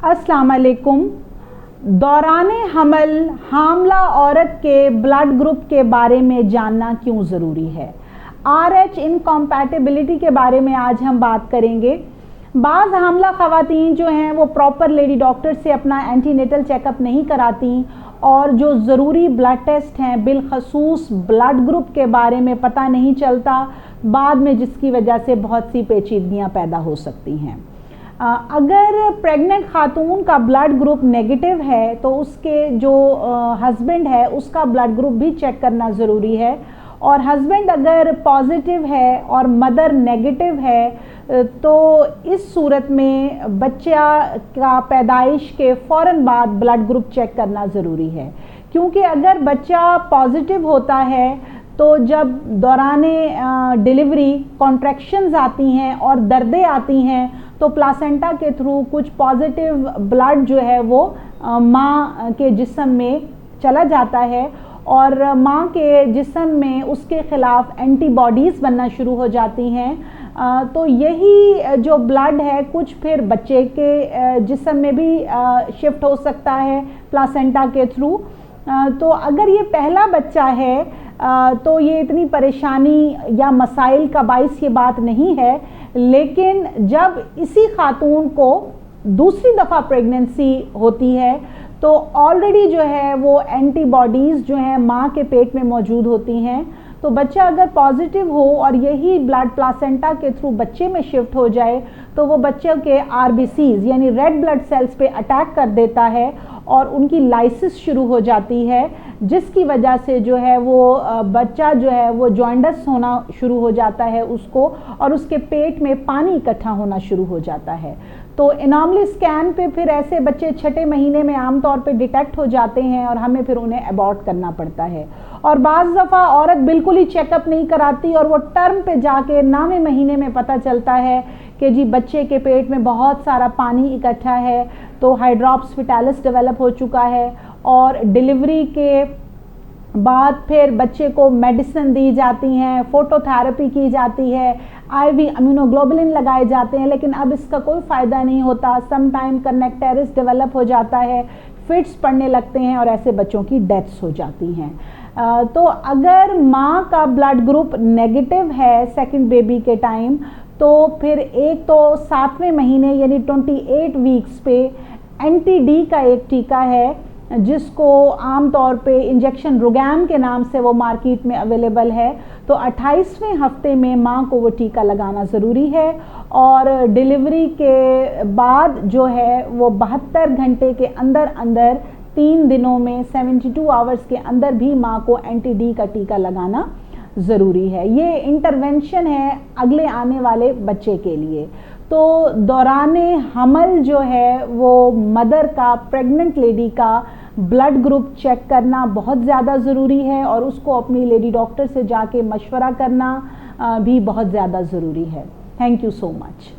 अस्सलाम वालेकुम। दौराने हमल हामला औरत के ब्लड ग्रुप के बारे में जानना क्यों ज़रूरी है? RH इनकम्पैटिबिलिटी के बारे में आज हम बात करेंगे। बाज़ हामला ख़वातीन जो हैं वो प्रॉपर लेडी डॉक्टर से अपना एंटीनेटल चेकअप नहीं कराती और जो ज़रूरी ब्लड टेस्ट हैं बिलखसूस ब्लड ग्रुप के बारे में पता नहीं चलता, बाद में जिसकी वजह से बहुत सी पेचीदगियाँ पैदा हो सकती हैं। अगर प्रेग्नेंट खातून का ब्लड ग्रुप नेगेटिव है तो उसके जो हस्बैंड है उसका ब्लड ग्रुप भी चेक करना ज़रूरी है, और हस्बैंड अगर पॉजिटिव है और मदर नेगेटिव है तो इस सूरत में बच्चा का पैदाइश के फ़ौरन बाद ब्लड ग्रुप चेक करना ज़रूरी है। क्योंकि अगर बच्चा पॉजिटिव होता है तो जब दौराने डिलीवरी कॉन्ट्रैक्शंस आती हैं और दर्दें आती हैं तो प्लासेंटा के थ्रू कुछ पॉजिटिव ब्लड जो है वो माँ के जिस्म में चला जाता है और माँ के जिस्म में उसके ख़िलाफ़ एंटीबॉडीज़ बनना शुरू हो जाती हैं। तो यही जो ब्लड है कुछ फिर बच्चे के जिस्म में भी शिफ्ट हो सकता है प्लासेंटा के थ्रू। तो अगर ये पहला बच्चा है तो ये इतनी परेशानी या मसाइल का बाइस ये बात नहीं है, लेकिन जब इसी खातून को दूसरी दफ़ा प्रेगनेंसी होती है तो ऑलरेडी जो है वो एंटीबॉडीज़ जो हैं माँ के पेट में मौजूद होती हैं। तो बच्चा अगर पॉजिटिव हो और यही ब्लड प्लासेंटा के थ्रू बच्चे में शिफ्ट हो जाए तो वो बच्चे के RBCs यानी रेड ब्लड सेल्स पे अटैक कर देता है और उनकी लाइसिस शुरू हो जाती है, जिसकी वजह से जो है वो बच्चा जो है वो जॉन्डिस होना शुरू हो जाता है उसको, और उसके पेट में पानी इकट्ठा होना शुरू हो जाता है। तो एनॉमली स्कैन पे फिर ऐसे बच्चे छठे महीने में आमतौर पे डिटेक्ट हो जाते हैं और हमें फिर उन्हें अबॉर्ट करना पड़ता है। और बाज़ दफ़ा औरत बिल्कुल ही चेकअप नहीं कराती और वो टर्म पे जाके 9वें महीने में पता चलता है कि जी बच्चे के पेट में बहुत सारा पानी इकट्ठा है, तो हाइड्रोप्स फिटालिस डेवलप हो चुका है। और डिलीवरी के बाद फिर बच्चे को मेडिसिन दी जाती हैं, फोटोथेरेपी की जाती है, IV इम्यूनोग्लोबुलिन लगाए जाते हैं, लेकिन अब इसका कोई फ़ायदा नहीं होता। सम टाइम कनेक्टेरिस डेवलप हो जाता है, फिट्स पड़ने लगते हैं और ऐसे बच्चों की डेथ्स हो जाती हैं। तो अगर माँ का ब्लड ग्रुप नेगेटिव है सेकंड बेबी के टाइम तो फिर एक तो 7वें महीने यानी 28 वीक्स पे NTD का एक टीका है जिसको आम तौर पे इंजेक्शन रुगैम के नाम से वो मार्केट में अवेलेबल है। तो 28वें हफ्ते में माँ को वो टीका लगाना ज़रूरी है, और डिलीवरी के बाद जो है वो 72 घंटे के अंदर अंदर 3 दिनों में 72 आवर्स के अंदर भी माँ को NTD का टीका लगाना ज़रूरी है। ये इंटरवेंशन है अगले आने वाले बच्चे के लिए। तो दौराने हमल जो है वो मदर का, प्रेग्नेंट लेडी का ब्लड ग्रुप चेक करना बहुत ज़्यादा ज़रूरी है, और उसको अपनी लेडी डॉक्टर से जाके मशवरा करना भी बहुत ज़्यादा ज़रूरी है। Thank you so much.